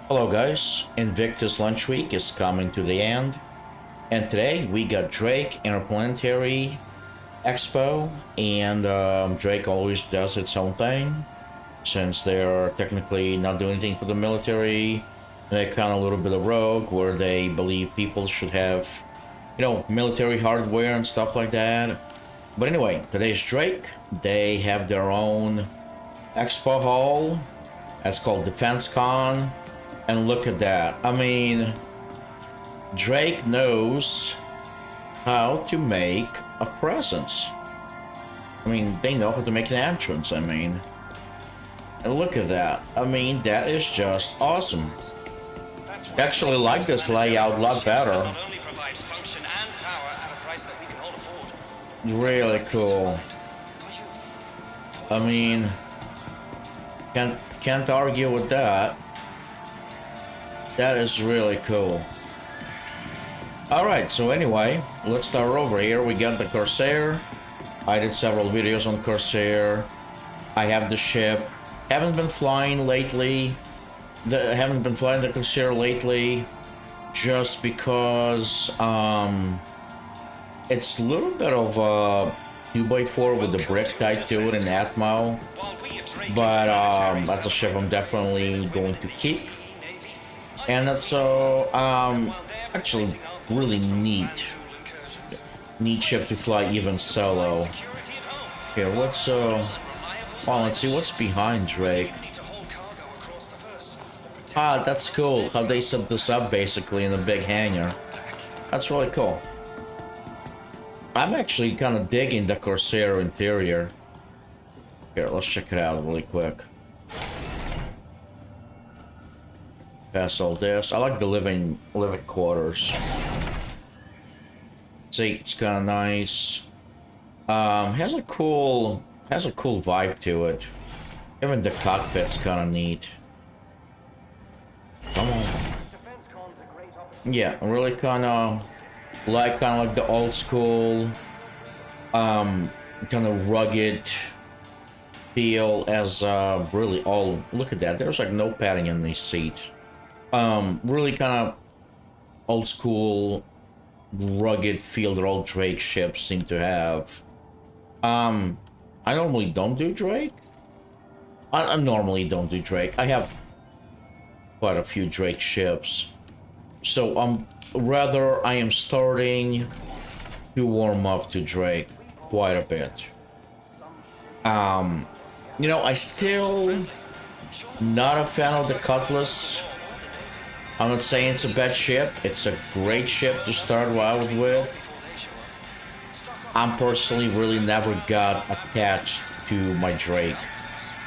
Hello guys, Invictus Launch Week is coming to the end, and today we got Drake Interplanetary Expo, and Drake always does its own thing, since they're technically not doing anything for the military. They're kind of a little bit of rogue, where they believe people should have, military hardware and stuff like that. But anyway, today's Drake. They have their own expo hall. It's called DefenseCon. And look at that. I mean, Drake knows how to make a presence. I mean, they know how to make an entrance, I mean. And look at that. I mean, that is just awesome. I actually like this layout a lot better. Really cool. I mean, can't argue with that. That is really cool. Alright, so anyway, let's start over here. We got the Corsair. I did several videos on Corsair. I have the ship. Haven't been flying lately. Haven't been flying the Corsair lately. Just because it's a little bit of a 2x4 with the brick tied to it in Atmo. But that's a ship I'm definitely going to keep. And that's actually really neat ship to fly even solo. Here, let's see what's behind Drake. Ah, that's cool how they set this up basically in a big hangar. That's really cool. I'm actually kind of digging the Corsair interior. Here, let's check it out really quick. Pass all this. I like the living quarters. See, it's kind of nice. Has a cool vibe to it. Even the cockpit's kind of neat. Come on. Yeah, really kind of like the old school, kind of rugged feel. As really all look at that. There's like no padding in these seats. Really kind of old school, rugged feel that all Drake ships seem to have. I normally don't do Drake. I normally don't do Drake. I have quite a few Drake ships. So, rather, I am starting to warm up to Drake quite a bit. I still not a fan of the Cutlass. I'm not saying it's a bad ship. It's a great ship to start out with. I'm personally really never got attached to my Drake.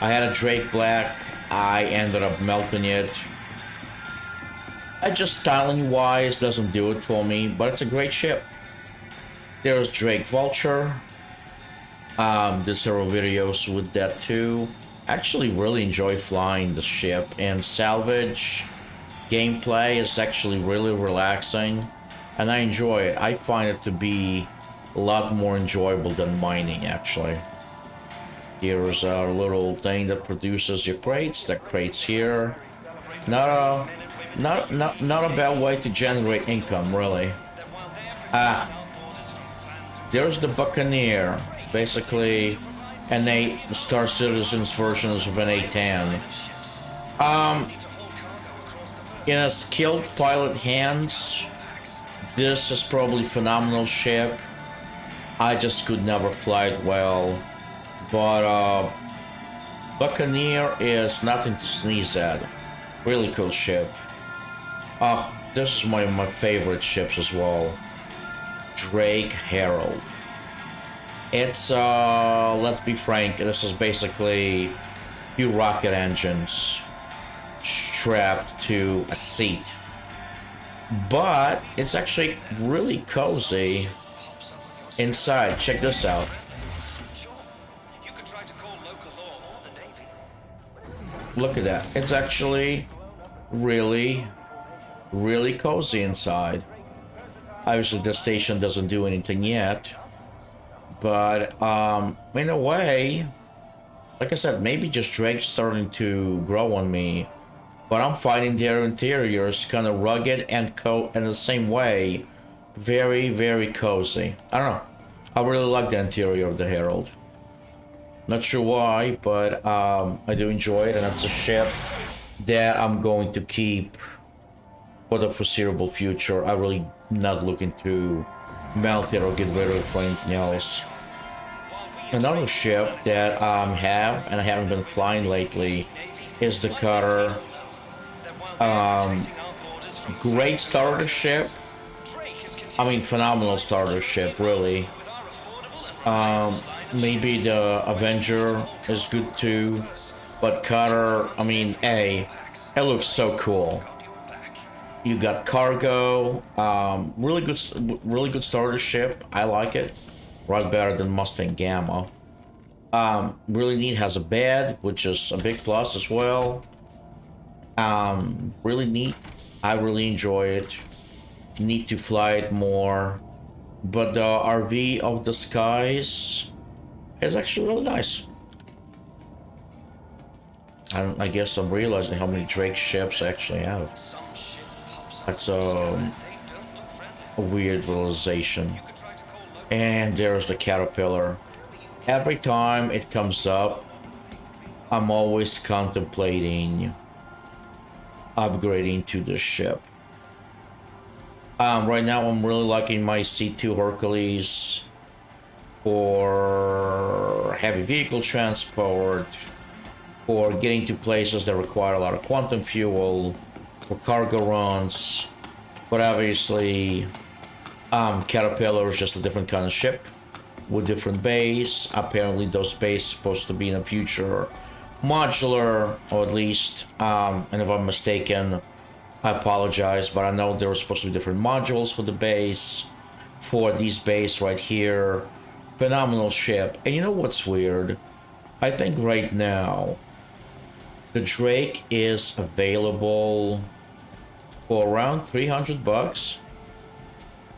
I had a Drake Black. I ended up melting it. I just styling wise doesn't do it for me, but it's a great ship. There's Drake Vulture. Did several videos with that too. Actually really enjoy flying the ship, and salvage gameplay is actually really relaxing, and I enjoy it. I find it to be a lot more enjoyable than mining, actually. Here's a little thing that produces your crates. That crates here. Not a bad way to generate income, really. There's the Buccaneer, basically an Star Citizen's versions of an A-10. In a skilled pilot hands, this is probably a phenomenal ship. I just could never fly it well. But Buccaneer is nothing to sneeze at. Really cool ship. Oh, this is one of my favorite ships as well. Drake Herald. It's let's be frank, this is basically two rocket engines strapped to a seat, but it's actually really cozy inside. Check this out. Look at that. It's actually really cozy inside. Obviously the station doesn't do anything yet, but in a way, like I said, maybe just Drake starting to grow on me. but I'm finding their interiors kind of rugged and in the same way, very, very cozy. I don't know. I really like the interior of the Herald. Not sure why, but I do enjoy it, and it's a ship that I'm going to keep for the foreseeable future. I'm really not looking to melt it or get rid of it for anything else. Another ship that have and I haven't been flying lately is the cutter. Great starter ship. I mean, phenomenal starter ship, really. Maybe the Avenger is good too, but cutter, I mean, it looks so cool. You got cargo, really good starter ship. I like it, right better than Mustang Gamma. Really neat. Has a bed, which is a big plus as well. Really neat. I really enjoy it. Need to fly it more, but the RV of the Skies is actually really nice. I guess I'm realizing how many Drake ships I actually have. That's a weird realization. And there's the Caterpillar. Every time it comes up, I'm always contemplating upgrading to this ship. Right now I'm really liking my C2 Hercules for heavy vehicle transport, for getting to places that require a lot of quantum fuel, for cargo runs. But obviously, Caterpillar is just a different kind of ship with different bays. Apparently those bays supposed to be in the future modular, or at least, and if I'm mistaken, I apologize, but I know there were supposed to be different modules for the base, for these bays right here. Phenomenal ship. And you know what's weird? I think right now the Drake is available for around 300 bucks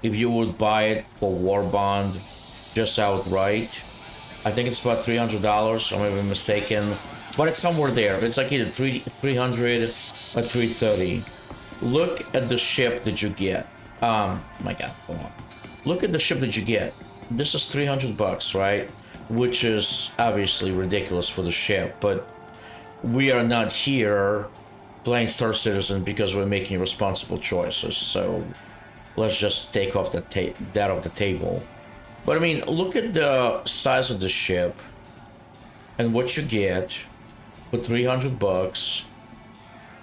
if you would buy it for War Bond just outright. I think it's about $300, I may be mistaken, but it's somewhere there. It's like either 300 or 330. Look at the ship that you get. My god, hold on. Look at the ship that you get. This is 300 bucks, right? Which is obviously ridiculous for the ship, but we are not here playing Star Citizen because we're making responsible choices. So let's just take off that off the table. But I mean, look at the size of the ship and what you get for 300 bucks.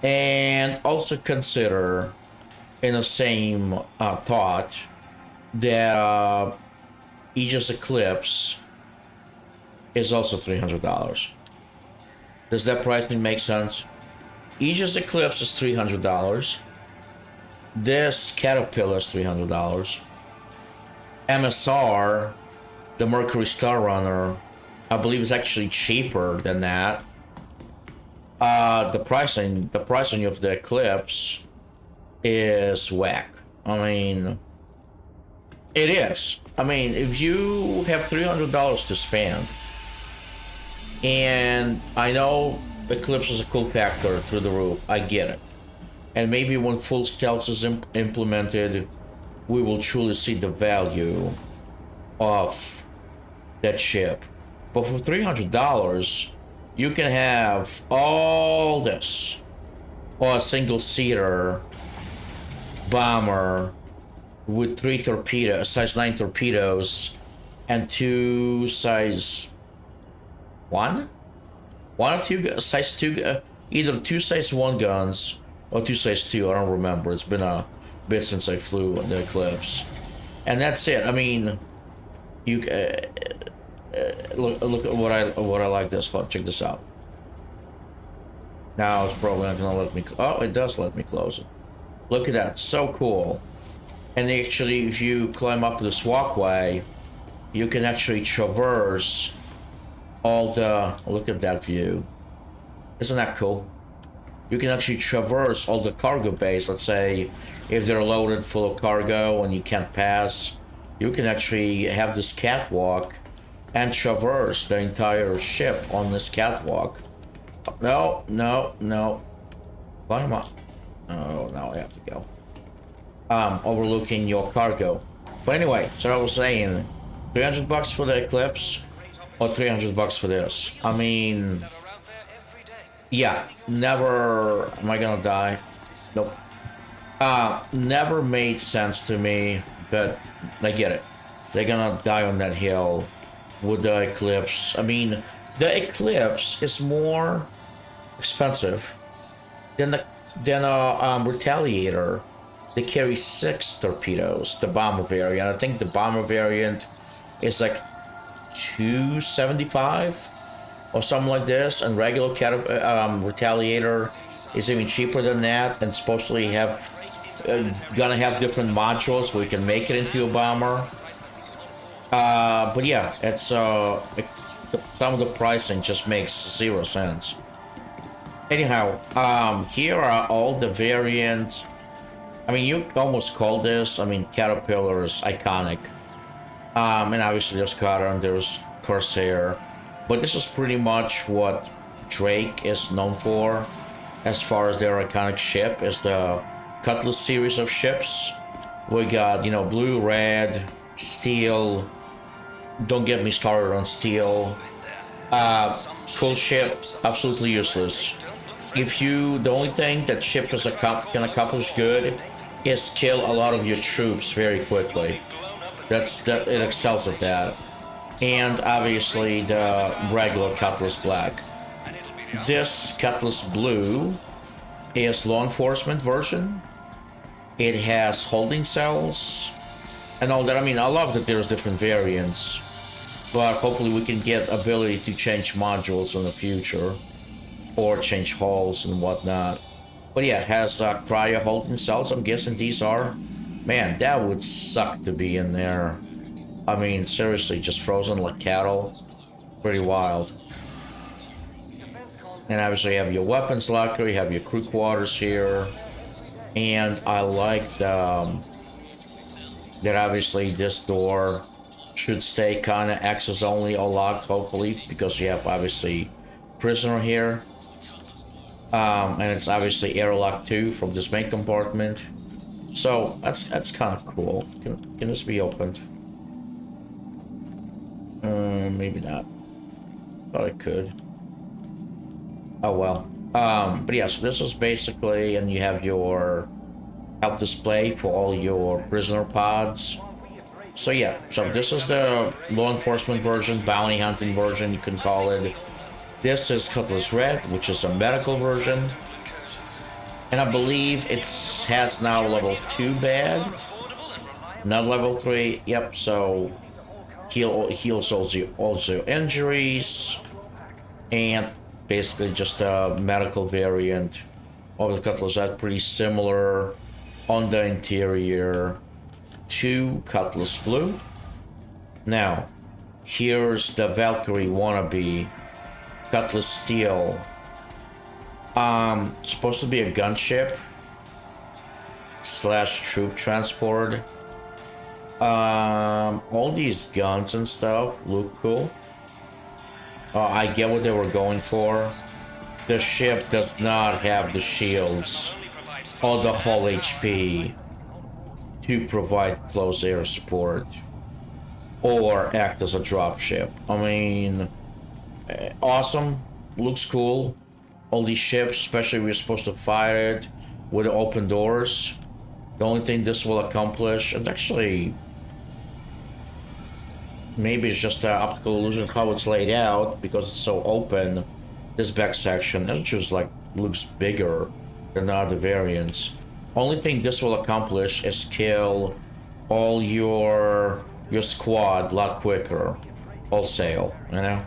And also consider, in the same thought, that Aegis Eclipse is also $300. Does that pricing make sense? Aegis Eclipse is $300. This Caterpillar is $300. MSR, the Mercury Star Runner, I believe is actually cheaper than that. The pricing of the Eclipse is whack. I mean, it is. I mean, if you have $300 to spend, and I know Eclipse is a cool factor through the roof, I get it. And maybe when full stealth is implemented, we will truly see the value of that ship. But for $300, you can have all this, or a single-seater bomber with 3 torpedoes, size 9 torpedoes, and 2 size 1? 1 or 2 size 2, either 2 size 1 guns or 2 size 2. I don't remember. It's been a bit since I flew the Eclipse, and that's it. I mean, you look at what I like. This. Check this out. Now it's probably not gonna let me. Oh, it does let me close it. Look at that, so cool. And actually, if you climb up this walkway, you can actually traverse all the. Look at that view. Isn't that cool? You can actually traverse all the cargo bays. Let's say if they're loaded full of cargo and you can't pass, you can actually have this catwalk and traverse the entire ship on this catwalk. No. Climb up. Oh, now I have to go. Overlooking your cargo. But anyway, so I was saying, 300 bucks for the Eclipse, or 300 bucks for this. I mean, yeah, never. Am I gonna die? Nope. Never made sense to me, but I get it. They're gonna die on that hill with the Eclipse. I mean, the Eclipse is more expensive than a Retaliator. They carry 6 torpedoes, the bomber variant. I think the bomber variant is like 275 or something like this, and regular Retaliator is even cheaper than that, and supposedly have gonna have different modules where you can make it into a bomber. But yeah, it's some of the pricing just makes 0 sense. Anyhow, here are all the variants. I mean, you almost call this. I mean, Caterpillar is iconic. And obviously there's Cutter and there's Corsair, but this is pretty much what Drake is known for, as far as their iconic ship is the Cutlass series of ships. We got, you know, blue, red, steel. Don't get me started on steel. Cool ship, absolutely useless. The only thing that ship can accomplish good is kill a lot of your troops very quickly. It excels at that. And obviously the regular Cutlass Black. This Cutlass Blue is law enforcement version. It has holding cells and all that. I mean, I love that there's different variants, but hopefully we can get ability to change modules in the future or change hulls and whatnot. But yeah, it has cryo holding cells. I'm guessing these are. Man, that would suck to be in there. I mean, seriously, just frozen like cattle. Pretty wild. And obviously you have your weapons locker, you have your crew quarters here. And I like that obviously this door should stay kind of access only or locked, hopefully, because you have obviously prisoner here. And it's obviously airlock too from this main compartment. So that's kind of cool. Can this be opened? Maybe not. Thought it could. Oh well. But yeah, so this is basically, and you have your health display for all your prisoner pods. So yeah, so this is the law enforcement version, bounty hunting version, you can call it. This is Cutlass Red, which is a medical version. And I believe it has now level 2 bad. Not level 3. Yep, so heals also injuries. And basically just a medical variant of the Cutlass Red, pretty similar on the interior to Cutlass Blue. Now, here's the Valkyrie wannabe Cutlass Steel. Supposed to be a gunship / troop transport. All these guns and stuff look cool. I get what they were going for. The ship does not have the shields or the hull HP to provide close air support or act as a dropship. I mean, awesome, looks cool. All these ships, especially we're supposed to fire it with open doors. The only thing this will accomplish, and actually maybe it's just an optical illusion of how it's laid out because it's so open. This back section, it just like looks bigger than the other variants. Only thing this will accomplish is kill all your squad a lot quicker, wholesale, you know.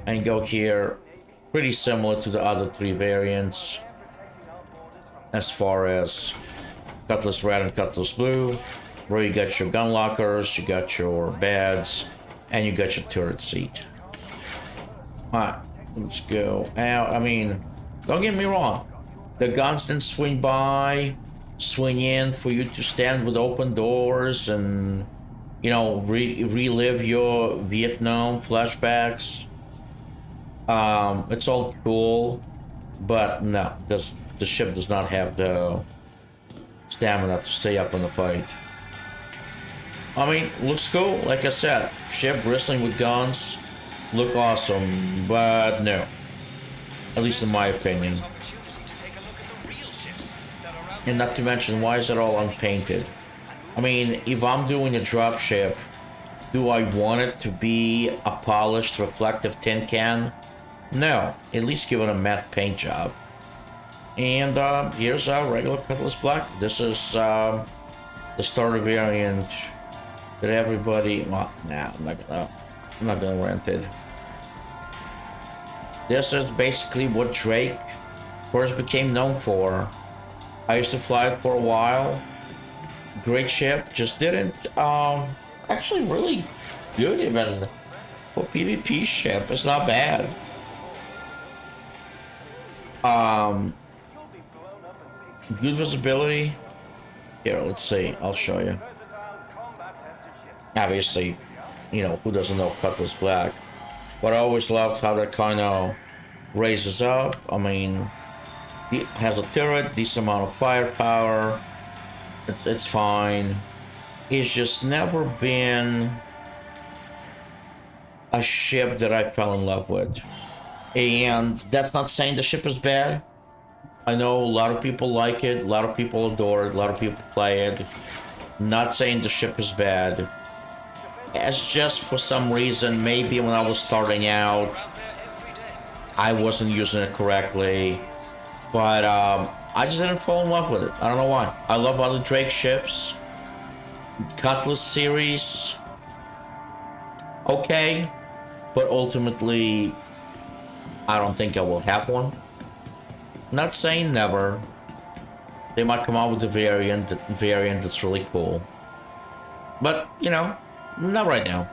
And go here, pretty similar to the other 3 variants as far as Cutlass Red and Cutlass Blue, where you got your gun lockers, you got your beds, and you got your turret seat. Alright, let's go out. I mean, don't get me wrong. The guns didn't swing by, swing in for you to stand with open doors and, you know, relive your Vietnam flashbacks. It's all cool, but no, this the ship does not have the stamina to stay up in the fight. I mean, looks cool. Like I said, ship bristling with guns, look awesome, but no. At least in my opinion. And not to mention, why is it all unpainted? I mean, if I'm doing a dropship, do I want it to be a polished, reflective tin can? No. At least give it a matte paint job. And here's our regular Cutlass Black. This is the starter variant that everybody... Well, nah, I'm not gonna rent it. This is basically what Drake first became known for. I used to fly it for a while. Great ship, just didn't actually really good even for PvP ship. It's not bad. Good visibility. Here, let's see. I'll show you. Obviously, you know, who doesn't know Cutlass Black? But I always loved how that kind of raises up. I mean, it has a turret, decent amount of firepower. It's fine. It's just never been a ship that I fell in love with. And that's not saying the ship is bad. I know a lot of people like it, a lot of people adore it, a lot of people play it. Not saying the ship is bad. It's just for some reason, maybe when I was starting out, I wasn't using it correctly. But I just didn't fall in love with it. I don't know why. I love other Drake ships. Cutlass series. Okay. But ultimately, I don't think I will have one. Not saying never. They might come out with a variant that's really cool. But, you know, not right now.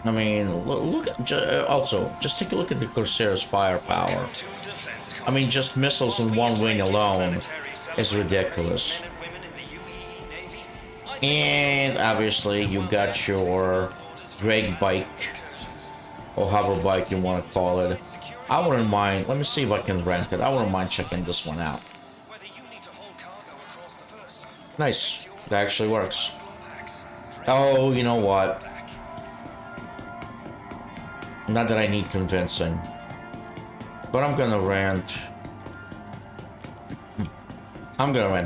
I mean, look at, also, just take a look at the Corsair's firepower. I mean, just missiles in one wing alone is ridiculous. And obviously, you got your Drake bike, or hover bike you want to call it. I wouldn't mind, let me see if I can rent it. I wouldn't mind checking this one out. Nice, that actually works. Oh, you know what? Not that I need convincing, but I'm gonna rent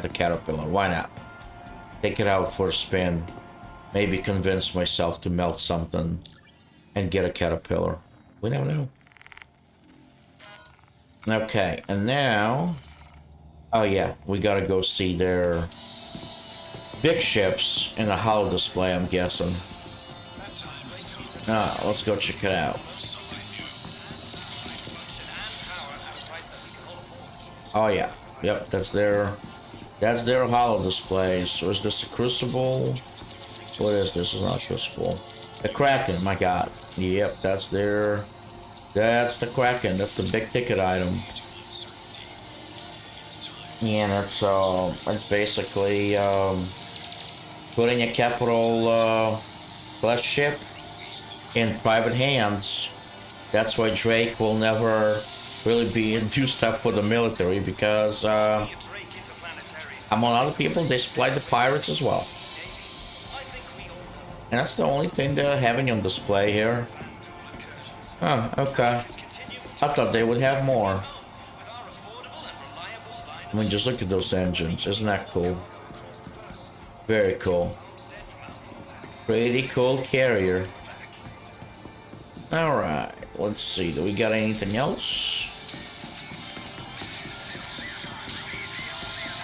the Caterpillar. Why not? Take it out for a spin. Maybe convince myself to melt something and get a Caterpillar. We never know. Okay, and now... Oh yeah, we gotta go see their big ships in a holo display, I'm guessing. Let's go check it out. Oh yeah, yep, that's their holo display. So is this a Crucible? What is this? It's not a Crucible. The Kraken, my god. Yep, that's the Kraken. That's the big ticket item. Yeah, that's basically putting a capital class ship in private hands. That's why Drake will never really be into stuff with the military, because among other people, they supply the pirates as well. And that's the only thing they're having on display here. Huh, okay. I thought they would have more. I mean, just look at those engines. Isn't that cool? Very cool. Pretty cool carrier. Alright, let's see. Do we got anything else?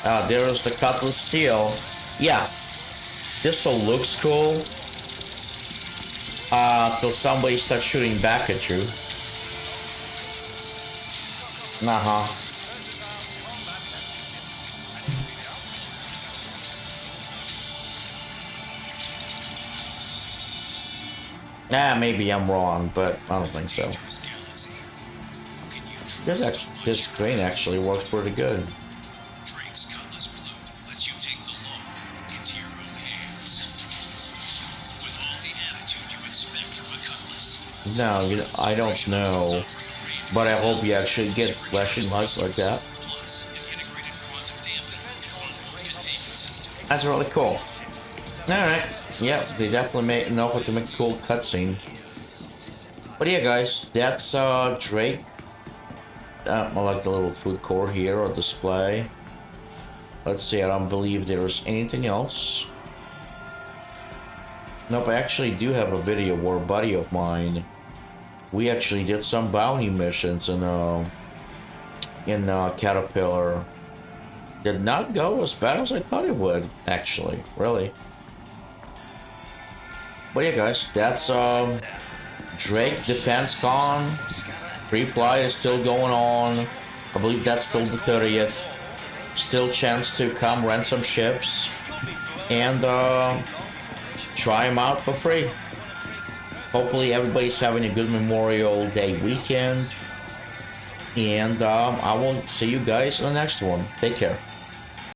There's the Cutlass Steel. Yeah. This all looks cool. Till somebody starts shooting back at you. Uh-huh. Maybe I'm wrong, but I don't think so. This screen actually works pretty good. No, I don't know, but I hope you actually get flashing lights like that. That's really cool. Alright. Yeah, they definitely know how to make a cool cutscene. But yeah, guys, that's Drake. I like the little food court here or display. Let's see, I don't believe there's anything else. Nope, I actually do have a video where a buddy of mine, we actually did some bounty missions in Caterpillar. Did not go as bad as I thought it would, actually, really. But yeah, guys, that's Drake DefenseCon. Pre-flight is still going on. I believe that's till the 30th. Still chance to come rent some ships and try them out for free. Hopefully everybody's having a good Memorial Day weekend. And I will see you guys in the next one. Take care.